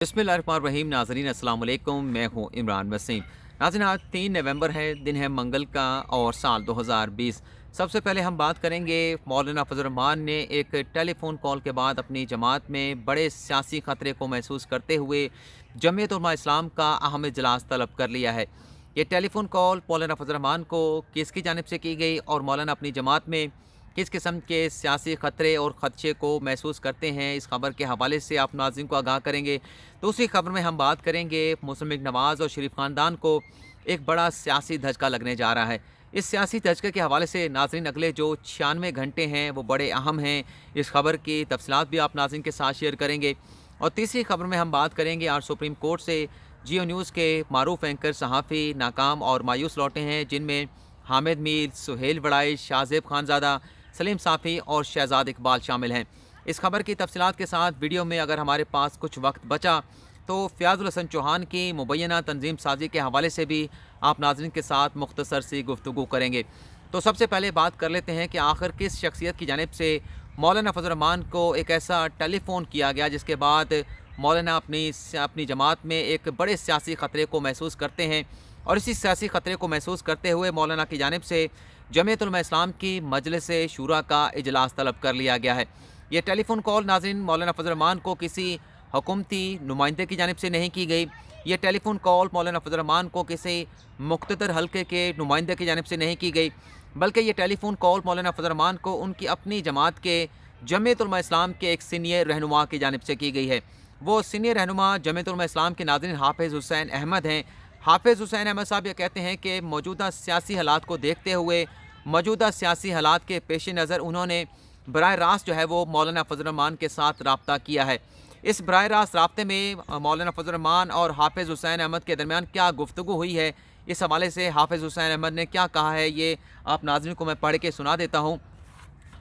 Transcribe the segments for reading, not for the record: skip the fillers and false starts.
बिस्मिल्लाहिर्रहमानिर्रहीम। नाज़रीन अस्सलाम वालेकुम, मैं हूँ इमरान वसीम। नाज़रीन, आज 3 नवंबर है, दिन है मंगल का और साल 2020। सबसे पहले हम बात करेंगे मौलाना फजल रहमान ने एक टेलीफोन कॉल के बाद अपनी जमात में बड़े सियासी ख़तरे को महसूस करते हुए जमीयत उलमा इस्लाम का अहम इजलास तलब कर लिया है। ये टेलीफोन कॉल मौलाना फजल रहमान को किसकी जानिब से की गई और मौलाना अपनी जमात में किस किस्म के सियासी ख़तरे और ख़दशे को महसूस करते हैं, इस खबर के हवाले से आप नाज़रीन को आगाह करेंगे। दूसरी खबर में हम बात करेंगे मुस्लिम लीग नवाज़ और शरीफ ख़ानदान को एक बड़ा सियासी धचका लगने जा रहा है। इस सियासी धचके के हवाले से नाज़रीन अगले जो 96 घंटे हैं वो बड़े अहम हैं। इस खबर की तफसीलात भी आप नाज़रीन के साथ शेयर करेंगे। और तीसरी खबर में हम बात करेंगे आज सुप्रीम कोर्ट से जियो न्यूज़ के मारूफ एंकर सहाफ़ी नाकाम और मायूस लौटे हैं, जिनमें हामिद मीर, सुहेल वड़ाई, शाहजेब खानज़ादा, सलीम साफ़ी और शहजाद इकबाल शामिल हैं। इस खबर की तफसीलात के साथ वीडियो में अगर हमारे पास कुछ वक्त बचा तो फ़याज़ुल हसन चौहान की मुबैना तंजीम साज़ी के हवाले से भी आप नाज़रीन के साथ मुख्तसर सी गुफ्तगू करेंगे। तो सबसे पहले बात कर लेते हैं कि आखिर किस शख्सियत की जानिब से मौलाना फजल रहमान को एक ऐसा टेलीफ़ोन किया गया जिसके बाद मौलाना अपनी जमात में एक बड़े सियासी ख़तरे को महसूस करते हैं। और इसी सियासी ख़तरे को महसूस करते हुए मौलाना की जानिब से जमीयत उलमा इस्लाम की मजलिस शूरा का इजलास तलब कर लिया गया है। ये टेलीफोन कॉल नाज़रीन मौलाना फजल रहमान को किसी हुकूमती नुमाइंदे की जानिब से नहीं की गई। ये टेलीफोन कॉल मौलाना फजल रहमान को किसी मुख्तदर हल्के के नुमाइंदे की जानिब से नहीं की गई, बल्कि ये टेलीफोन कॉल मौलाना फजल रहमान को उनकी अपनी जमात के जमीयत उलमा इस्लाम के एक सीनियर रहनुमा की जानिब से की गई है। वो सीनियर रहनुमा जमीयत उलमा इस्लाम के नाज़रीन हाफिज़ हुसैन अहमद हैं। हाफिज़ हुसैन अहमद साहब ये कहते हैं कि मौजूदा सियासी हालात को देखते हुए, मौजूदा सियासी हालात के पेश नज़र उन्होंने बराह रास्त जो है वो मौलाना फजल रहमान के साथ रब्ता किया है। इस बराह रास्त राब्ते में मौलाना फजल रहमान और हाफिज़ हुसैन अहमद के दरमियान क्या गुफ्तगू हुई है, इस हवाले से हाफिज़ हुसैन अहमद ने क्या कहा है, ये आप नाज़रीन को मैं पढ़ के सुना देता हूँ।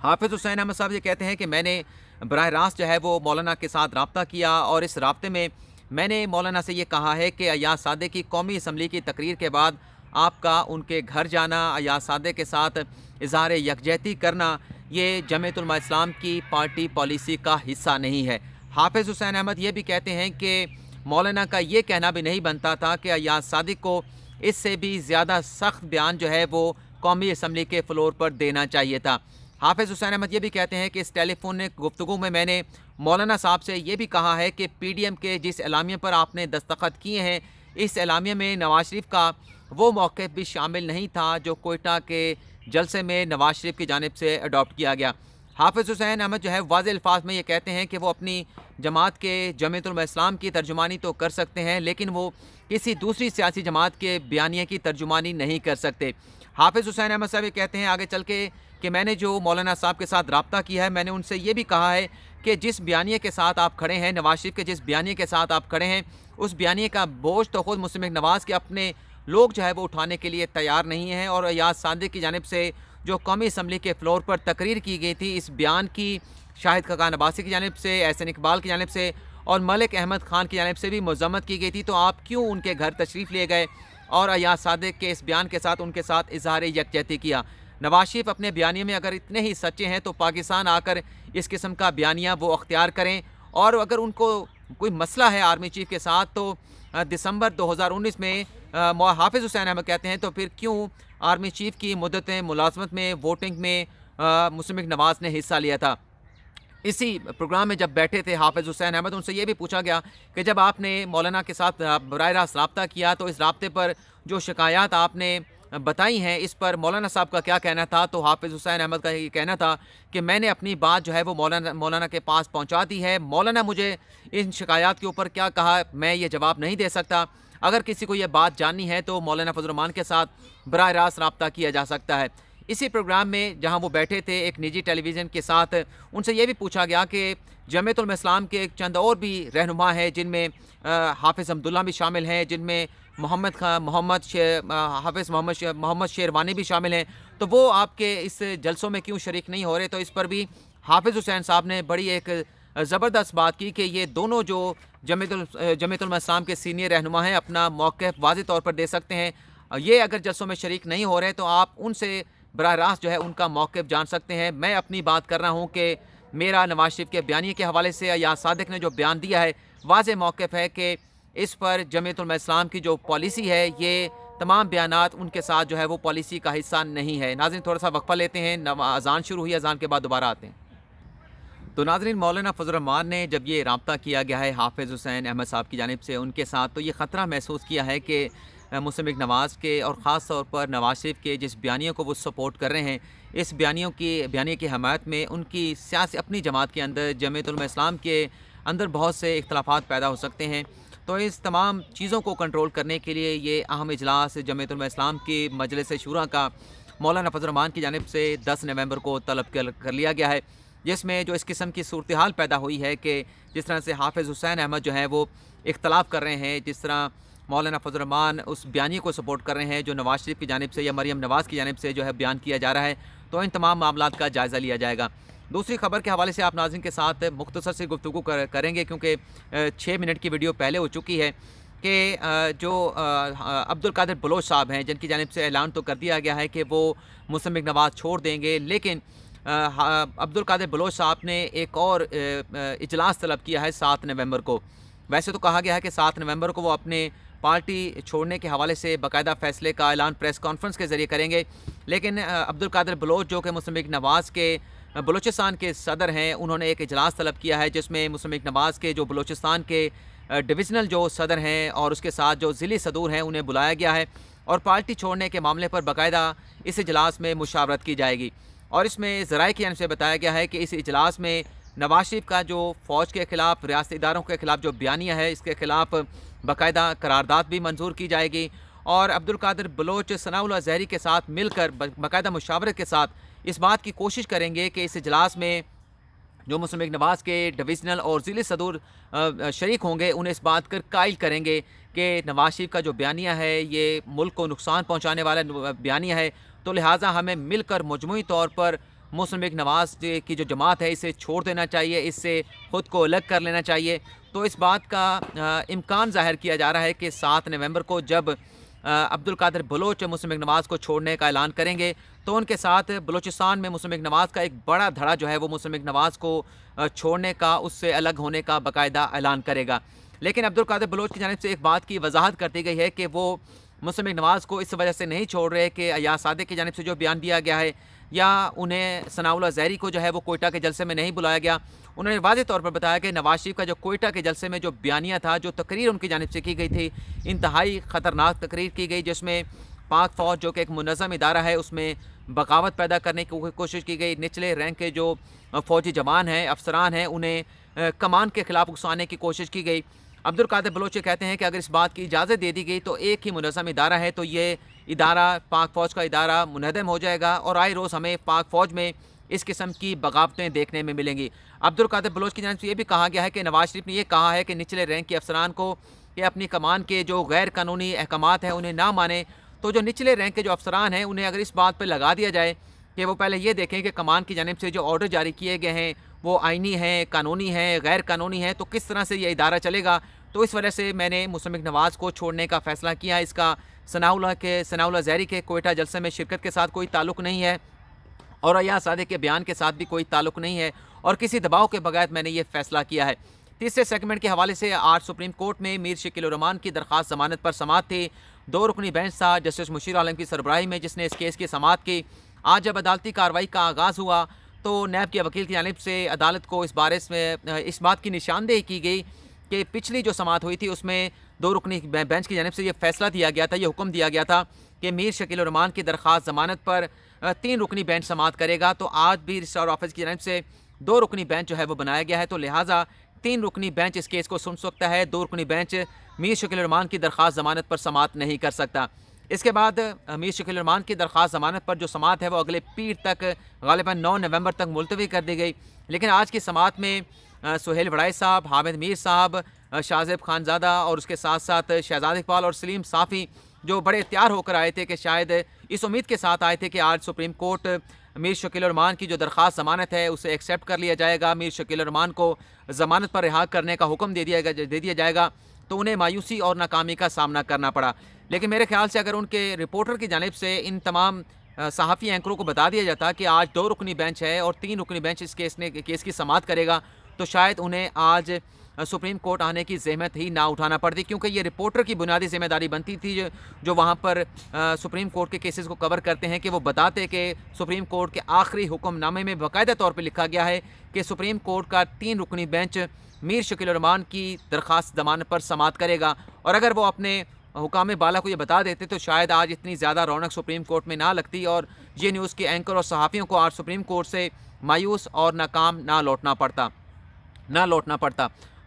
हाफिज़ हुसैन अहमद साहब ये कहते हैं कि मैंने बराह रास्त जो है वो मौलाना के साथ रब्ता किया और इस रब्ते में मैंने मौलाना से ये कहा है कि अय्याज़ सादे की कौमी असम्बली की तकरीर के बाद आपका उनके घर जाना, अय्याज़ सादे के साथ इज़हार यकजहती करना, ये जमीयत उलमा इस्लाम की पार्टी पॉलिसी का हिस्सा नहीं है। हाफिज़ हुसैन अहमद ये भी कहते हैं कि मौलाना का ये कहना भी नहीं बनता था कि अय्याज़ सादिक को इससे भी ज़्यादा सख्त बयान जो है वो कौमी असम्बली के फ्लोर पर देना चाहिए था। हाफिज़ हुसैन अहमद ये भी कहते हैं कि इस टेलीफोनिक गुफ्तगू में मैंने मौलाना साहब से ये भी कहा है कि पीडीएम के जिस एलामिया पर आपने दस्तखत किए हैं, इस एलामिया में नवाज शरीफ का वो मौक़िफ़ भी शामिल नहीं था जो कोयटा के जलसे में नवाज शरीफ की जानिब से अडॉप्ट किया गया। हाफिज़ हुसैन अहमद जो है वाज़ेह अल्फाज में ये कहते हैं कि वो अपनी जमात के जमीयत उलमा इस्लाम की तर्जुमानी तो कर सकते हैं, लेकिन वो किसी दूसरी सियासी जमात के बयानिए की तर्जुमानी नहीं कर सकते। हाफिज़ हुसैन अहमद साहब ये कहते हैं आगे चल के कि मैंने जो मौलाना साहब के साथ रब्ता किया है, मैंने उनसे ये भी कहा है कि जिस बयानिए के साथ आप खड़े हैं, नवाज शरीफ के जिस बयानिए के साथ आप खड़े हैं, उस बयानिए का बोझ तो ख़ुद मुस्लिम लीग नवाज़ के अपने लोग जो है वो उठाने के लिए तैयार नहीं हैं। और अय्याज़ सादिक की जानिब से जो कौमी असम्बली के फ्लोर पर तकरीर की गई थी, इस बयान की शाहिद खकान अब्बासी की जानिब से, एहसन इकबाल की जानिब से और मलिक अहमद ख़ान की जानिब से भी मज़म्मत की गई थी। तो आप क्यों उनके घर तशरीफ़ ले गए और अय्याज़ सादिक के इस बयान के साथ उनके साथ इज़हार यकजहती किया? नवाज शरीफ अपने बयानिए में अगर इतने ही सच्चे हैं तो पाकिस्तान आकर इस किस्म का बयानिया वो अख्तियार करें। और अगर उनको कोई मसला है आर्मी चीफ के साथ तो दिसंबर 2019 में हाफिज़ हुसैन अहमद कहते हैं तो फिर क्यों आर्मी चीफ की मुद्दत मुलाजमत में वोटिंग में मुस्लिम लीग नवाज़ ने हिस्सा लिया था। इसी प्रोग्राम में जब बैठे थे हाफिज़ हुसैन अहमद, उनसे ये भी पूछा गया कि जब आपने मौलाना के साथ बराह रास्त रब्ता किया तो इस रब्ते पर जो शिकायत आपने बताई हैं, इस पर मौलाना साहब का क्या कहना था? तो हाफिज़ हुसैन अहमद का ये कहना था कि मैंने अपनी बात जो है वो मौलाना के पास पहुंचा दी है। मौलाना मुझे इन शिकायत के ऊपर क्या कहा मैं ये जवाब नहीं दे सकता। अगर किसी को ये बात जाननी है तो मौलाना फजल रहमान के साथ बराह रास्त रब्ता किया जा सकता है। इसी प्रोग्राम में जहां वो बैठे थे एक निजी टेलीविज़न के साथ, उनसे ये भी पूछा गया कि जमीयत उलमा इस्लाम के एक चंद और भी रहनुमा हैं जिनमें हाफिज़ अब्दुल्ला भी शामिल हैं, जिनमें हाफिज़ मोहम्मद शेरवानी भी शामिल हैं, तो वो आपके इस जलसों में क्यों शरीक नहीं हो रहे? तो इस पर भी हाफिज़ हुसैन साहब ने बड़ी एक ज़बरदस्त बात की कि ये दोनों जो जमीयत उलमा इस्लाम के सीनियर रहनुमा हैं अपना मौक़िफ़ वाज़ेह तौर पर दे सकते हैं। ये अगर जलसों में शरीक नहीं हो रहे तो आप उनसे बराह रास्त जो है उनका मौक़िफ़ जान सकते हैं। मैं अपनी बात कर रहा हूँ कि मेरा नवाज शरीफ के बयानिए के हवाले से अय्याज़ सादिक ने जो बयान दिया है واضح موقف ہے کہ اس پر جمعیت علماء اسلام کی جو پالیسی ہے یہ تمام بیانات ان کے ساتھ جو ہے وہ پالیسی کا حصہ نہیں ہے۔ ناظرین تھوڑا سا وقفہ لیتے ہیں، اذان شروع ہوئی، اذان کے بعد دوبارہ آتے ہیں۔ تو ناظرین مولانا فضل الرحمان نے جب یہ رابطہ کیا گیا ہے حافظ حسین احمد صاحب کی جانب سے ان کے ساتھ، تو یہ خطرہ محسوس کیا ہے کہ مسلم لیگ نواز کے اور خاص طور پر نواز شریف کے جس بیانیوں کو وہ سپورٹ کر رہے ہیں، اس بیانیے کی حمایت میں ان کی سیاسی اپنی جماعت کے اندر جمعیت علماء اسلام کے اندر بہت سے اختلافات پیدا ہو سکتے ہیں۔ تو اس تمام چیزوں کو کنٹرول کرنے کے لیے یہ اہم اجلاس جمعیت علماء اسلام کی مجلس شورا کا مولانا فضل الرحمان کی جانب سے 10 نومبر کو طلب کر لیا گیا ہے، جس میں جو اس قسم کی صورتحال پیدا ہوئی ہے کہ جس طرح سے حافظ حسین احمد جو ہے وہ اختلاف کر رہے ہیں، جس طرح مولانا فضل الرحمان اس بیانیے کو سپورٹ کر رہے ہیں جو نواز شریف کی جانب سے یا مریم نواز کی جانب سے جو ہے بیان کیا جا رہا ہے، تو ان تمام معاملات کا جائزہ لیا جائے گا۔ دوسری خبر کے حوالے سے آپ ناظرین کے ساتھ مختصر سی گفتگو کریں گے کیونکہ 6 منٹ کی ویڈیو پہلے ہو چکی ہے کہ جو عبد القادر بلوچ صاحب ہیں جن کی جانب سے اعلان تو کر دیا گیا ہے کہ وہ مسلم لیگ نواز چھوڑ دیں گے، لیکن عبد القادر بلوچ صاحب نے ایک اور اجلاس طلب کیا ہے 7 نومبر کو۔ ویسے تو کہا گیا ہے کہ 7 نومبر کو وہ اپنے پارٹی چھوڑنے کے حوالے سے باقاعدہ فیصلے کا اعلان پریس کانفرنس کے ذریعے کریں گے، لیکن عبد القادر بلوچ جو کہ مسلم لیگ نواز کے بلوچستان کے صدر ہیں، انہوں نے ایک اجلاس طلب کیا ہے جس میں مسلم لیگ نواز کے جو بلوچستان کے ڈویژنل جو صدر ہیں اور اس کے ساتھ جو ضلعی صدور ہیں انہیں بلایا گیا ہے اور پارٹی چھوڑنے کے معاملے پر باقاعدہ اس اجلاس میں مشاورت کی جائے گی۔ اور اس میں ذرائع کی جانب سے بتایا گیا ہے کہ اس اجلاس میں نواز شریف کا جو فوج کے خلاف، ریاستی اداروں کے خلاف جو بیانیہ ہے اس کے خلاف باقاعدہ قرارداد بھی منظور کی جائے گی، اور عبد القادر بلوچ ثناء اللہ زہری کے ساتھ مل کر باقاعدہ مشاورت کے ساتھ اس بات کی کوشش کریں گے کہ اس اجلاس میں جو مسلم لیگ نواز کے ڈویژنل اور ضلعی صدور شریک ہوں گے انہیں اس بات کر قائل کریں گے کہ نواز شریف کا جو بیانیہ ہے یہ ملک کو نقصان پہنچانے والا بیانیہ ہے، تو لہٰذا ہمیں مل کر مجموعی طور پر مسلم لیگ نواز کی جو جماعت ہے اسے چھوڑ دینا چاہیے، اس سے خود کو الگ کر لینا چاہیے۔ تو اس بات کا امکان ظاہر کیا جا رہا ہے کہ 7 نومبر کو جب عبد القادر بلوچ مسلم لیگ نواز کو چھوڑنے کا اعلان کریں گے تو ان کے ساتھ بلوچستان میں مسلم لیگ نواز کا ایک بڑا دھڑا جو ہے وہ مسلم لیگ نواز کو چھوڑنے کا، اس سے الگ ہونے کا باقاعدہ اعلان کرے گا۔ لیکن عبد القادر بلوچ کی جانب سے ایک بات کی وضاحت کر دی گئی ہے کہ وہ مسلم لیگ نواز کو اس وجہ سے نہیں چھوڑ رہے کہ ایاز صادق کی جانب سے جو بیان دیا گیا ہے یا انہیں ثناء اللہ زہری کو جو ہے وہ کوئٹہ کے جلسے میں نہیں بلایا گیا، انہوں نے واضح طور پر بتایا کہ نواز شریف کا جو کوئٹہ کے جلسے میں جو بیانیہ تھا، جو تقریر ان کی جانب سے کی گئی تھی، انتہائی خطرناک تقریر کی گئی جس میں پاک فوج جو کہ ایک منظم ادارہ ہے اس میں بغاوت پیدا کرنے کی کوشش کی گئی، نچلے رینک کے جو فوجی جوان ہیں، افسران ہیں، انہیں کمان کے خلاف اکسانے کی کوشش کی گئی۔ عبد القادر بلوچ کہتے ہیں کہ اگر اس بات کی اجازت دے دی گئی تو ایک ہی منظم ادارہ ہے تو یہ ادارہ پاک فوج کا ادارہ منہدم ہو جائے گا اور آئے روز ہمیں پاک فوج میں اس قسم کی بغاوتیں دیکھنے میں ملیں گی۔ عبد القادر بلوچ کی جانب سے یہ بھی کہا گیا ہے کہ نواز شریف نے یہ کہا ہے کہ نچلے رینک کے افسران کو کہ اپنی کمان کے جو غیر قانونی احکامات ہیں انہیں نہ مانیں، تو جو نچلے رینک کے جو افسران ہیں انہیں اگر اس بات پہ لگا دیا جائے کہ وہ پہلے یہ دیکھیں کہ کمان کی جانب سے جو آرڈر جاری کیے گئے ہیں وہ آئینی ہیں، قانونی ہیں، غیر قانونی ہیں، تو کس طرح سے یہ ادارہ چلے گا۔ تو اس وجہ سے میں نے مسلم لیگ نواز کو چھوڑنے کا فیصلہ کیا۔ اس کا ثناء اللہ زہری کے کوئٹہ جلسے میں شرکت کے ساتھ کوئی تعلق نہیں ہے اور ایاز صادق کے بیان کے ساتھ بھی کوئی تعلق نہیں ہے اور کسی دباؤ کے بغیر میں نے یہ فیصلہ کیا ہے۔ تیسرے سیگمنٹ کے حوالے سے آج سپریم کورٹ میں میر شکیل الرحمان کی درخواست ضمانت پر سماعت تھی۔ 2 رکنی بینچ تھا جسٹس مشیر عالم کی سربراہی میں جس نے اس کیس کی سماعت کی۔ آج جب عدالتی کارروائی کا آغاز ہوا تو نیب کے وکیل کی جانب سے عدالت کو اس بات کی نشاندہی کی گئی کہ پچھلی جو سماعت ہوئی تھی اس میں 2 رکنی بینچ کی جانب سے یہ فیصلہ دیا گیا تھا، یہ حکم دیا گیا تھا کہ میر شکیل الرحمان کی درخواست ضمانت پر 3 رکنی بینچ سماعت کرے گا، تو آج بھی رجسٹرار آفس کی جانب سے 2 رکنی بینچ جو ہے وہ بنایا گیا ہے، تو لہٰذا 3 رکنی بینچ اس کیس کو سن سکتا ہے، 2 رکنی بینچ میر شکیل الرحمان کی درخواست ضمانت پر سماعت نہیں کر سکتا۔ اس کے بعد میر شکیل الرحمان کی درخواست ضمانت پر جو سماعت ہے وہ اگلے پیر تک غالباً 9 نومبر تک ملتوی کر دی گئی، لیکن آج کی سماعت میں سہیل وڑائی صاحب، حامد میر صاحب، شاہزیب خانزادہ اور اس کے ساتھ ساتھ شہزاد اقبال اور سلیم صافی جو بڑے تیار ہو کر آئے تھے کہ شاید اس امید کے ساتھ آئے تھے کہ آج سپریم کورٹ میر شکیل الرحمان کی جو درخواست ضمانت ہے اسے ایکسیپٹ کر لیا جائے گا، میر شکیل الرحمان کو ضمانت پر رہا کرنے کا حکم دے دیا جائے گا، تو انہیں مایوسی اور ناکامی کا سامنا کرنا پڑا۔ لیکن میرے خیال سے اگر ان کے رپورٹر کی جانب سے ان تمام صحافی اینکروں کو بتا دیا جاتا کہ آج 2 رکنی بینچ ہے اور 3 رکنی بینچ اس کیس کی سماعت کرے گا، تو شاید انہیں آج सुप्रीम कोर्ट आने की ज़हमत ही ना उठाना पड़ती, क्योंकि ये रिपोर्टर की बुनियादी ज़िम्मेदारी बनती थी जो वहाँ पर सुप्रीम कोर्ट के केसेस को कवर करते हैं, कि वो बताते कि सुप्रीम कोर्ट के आखिरी हुक्मनामे में बाकायदा तौर पर लिखा गया है कि सुप्रीम कोर्ट का 3 रुकनी बेंच मीर शकील रहमान की दरख्वास्त ज़मानत पर समाअत करेगा। और अगर वो अपने हुकाम बाला को ये बता देते तो शायद आज इतनी ज़्यादा रौनक सुप्रीम कोर्ट में ना लगती और ये न्यूज़ के एंकर और सहाफ़ियों को आज सुप्रीम कोर्ट से मायूस और नाकाम ना लौटना पड़ता।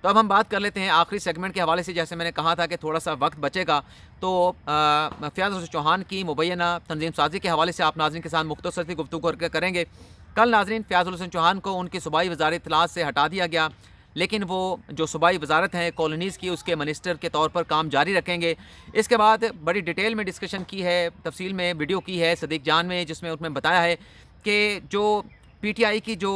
तो अब हम बात कर लेते हैं आखिरी सेगमेंट के हवाले से। जैसे मैंने कहा था कि थोड़ा सा वक्त बचेगा, तो फ़याज़ हुसैन चौहान की मुबैना तंजीम साजी के हवाले से आप नाज़रीन के साथ मुख्तसर सी गुफ्तगू करेंगे। कल नाज़रीन फ़याज़ हुसैन चौहान को उनकी सूबाई वज़ारत इत्तलात से हटा दिया गया, लेकिन वो जो सूबाई वज़ारत है कॉलोनीज़ की, उसके मिनिस्टर के तौर पर काम जारी रखेंगे। इसके बाद बड़ी डिटेल में डिस्कशन की है, तफसील में वीडियो की है सदीक जान में, जिसमें उन्होंने बताया है कि जो PTI की जो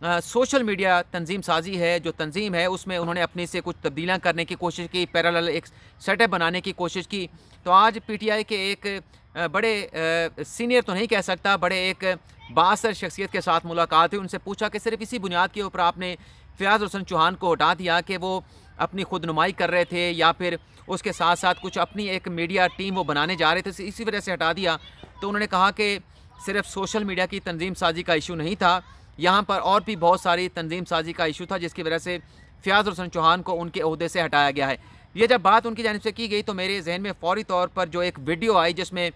सोशल मीडिया तंजीम साजी है, जो तंजीम है, उसमें उन्होंने अपनी से कुछ तब्दीलियाँ करने की कोशिश की, पैरेलल एक सेटअप बनाने की कोशिश की। तो आज PTI के एक बड़े सीनियर तो नहीं कह सकता, बड़े एक बाअसर शख्सियत के साथ मुलाकात हुई। उनसे पूछा कि सिर्फ इसी बुनियाद के ऊपर आपने फ़याज़ हुसैन चौहान को हटा दिया कि वो अपनी खुद नुमाई कर रहे थे, या फिर उसके साथ साथ कुछ अपनी एक मीडिया टीम वो बनाने जा रहे थे, इसी वजह से हटा दिया? तो उन्होंने कहा कि सिर्फ सोशल मीडिया की तंजीम साजी का इशू नहीं था, यहाँ पर और भी बहुत सारी तंजीम साजी का इशू था, जिसकी वजह से फ़याज़ हुसैन चौहान को उनके ओहदे से हटाया गया है। ये जब बात उनकी जानिब से की गई तो मेरे जहन में फ़ौरी तौर पर जो एक वीडियो आई जिसमें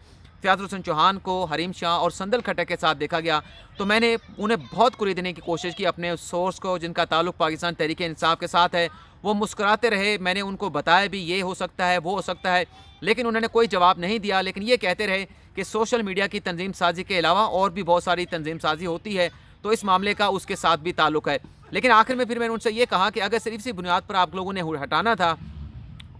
फ़याज़ हुसैन चौहान को हरीम शाह और संदल खट्टर के साथ देखा गया, तो मैंने उन्हें बहुत कुरीदने की कोशिश की, अपने सोर्स को जिनका ताल्लुक़ पाकिस्तान तहरीक इंसाफ के साथ है। वो मुस्कुराते रहे, मैंने उनको बताया भी ये हो सकता है, वो हो सकता है, लेकिन उन्होंने कोई जवाब नहीं दिया। लेकिन ये कहते रहे कि सोशल मीडिया की तंजीम साजी के अलावा और भी बहुत सारी तंजीम साजी होती है, तो इस मामले का उसके साथ भी ताल्लुक़ है। लेकिन आखिर में फिर मैंने उनसे ये कहा कि अगर सिर्फ इसी बुनियाद पर आप लोगों ने हटाना था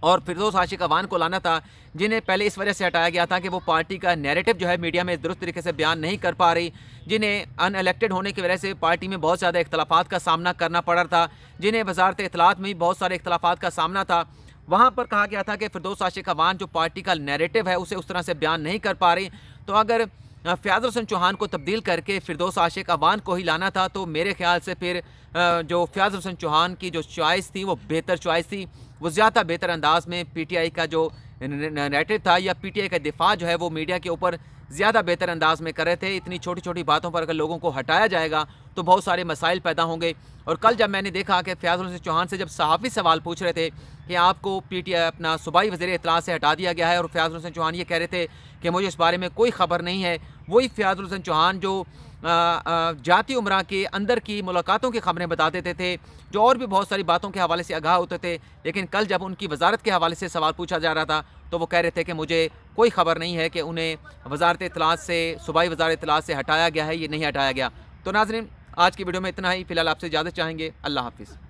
और फिरदौस आशिक अवान को लाना था, जिन्हें पहले इस वजह से हटाया गया था कि वो पार्टी का नैरेटिव जो है मीडिया में दुरुस्त तरीके से बयान नहीं कर पा रही, जिन्हें अनइलेक्टेड होने की वजह से पार्टी में बहुत ज़्यादा इख्तलाफात का सामना करना पड़ रहा था, जिन्हें वजारत इत्तलात में भी बहुत सारे इख्तलाफात का सामना था। वहाँ पर कहा गया था कि फिरदौस आशिक अवान जो पार्टी का नैरेटिव है उसे उस तरह से बयान नहीं कर पा रही, तो अगर फ़याज़ हुसैन चौहान को तब्दील करके फिरदौस आशिक अवान को ही लाना था, तो मेरे ख्याल से फिर जो फ़याज़ हुसैन चौहान की जो चॉइस थी वो बेहतर चॉइस थी। वो ज़्यादा बेहतर अंदाज में PTI का जो नैरेटिव था या PTI का दिफा जो है वो मीडिया के ऊपर ज़्यादा बेहतर अंदाज में कर रहे थे। इतनी छोटी छोटी बातों पर अगर लोगों को हटाया जाएगा तो बहुत सारे मसाइल पैदा होंगे। और कल जब मैंने देखा कि फ़याज़ हुसैन चौहान से जब सहाफ़ी सवाल पूछ रहे थे कि आपको PTI अपना सूबाई वज़ीर इत्तलात से हटा दिया गया है, और फ़याज़ हुसैन चौहान ये कह रहे थे कि मुझे इस बारे में कोई ख़बर नहीं है, वही फ़याज़ हुसैन चौहान जो जाती उमरा के अंदर की मुलाकातों की ख़बरें बता देते थे, जो और भी बहुत सारी बातों के हवाले से आगाह होते थे। लेकिन कल जब उनकी वज़ारत के हवाले से सवाल पूछा जा रहा था तो वो कह रहे थे कि मुझे कोई ख़बर नहीं है कि उन्हें वज़ारत इत्तलात से, सूबाई वज़ारत इत्तलात से हटाया गया है, ये नहीं हटाया गया। तो नाज़रीन, आज की वीडियो में इतना ही। फ़िलहाल आपसे इजाज़त चाहेंगे। अल्लाह हाफ़िज़।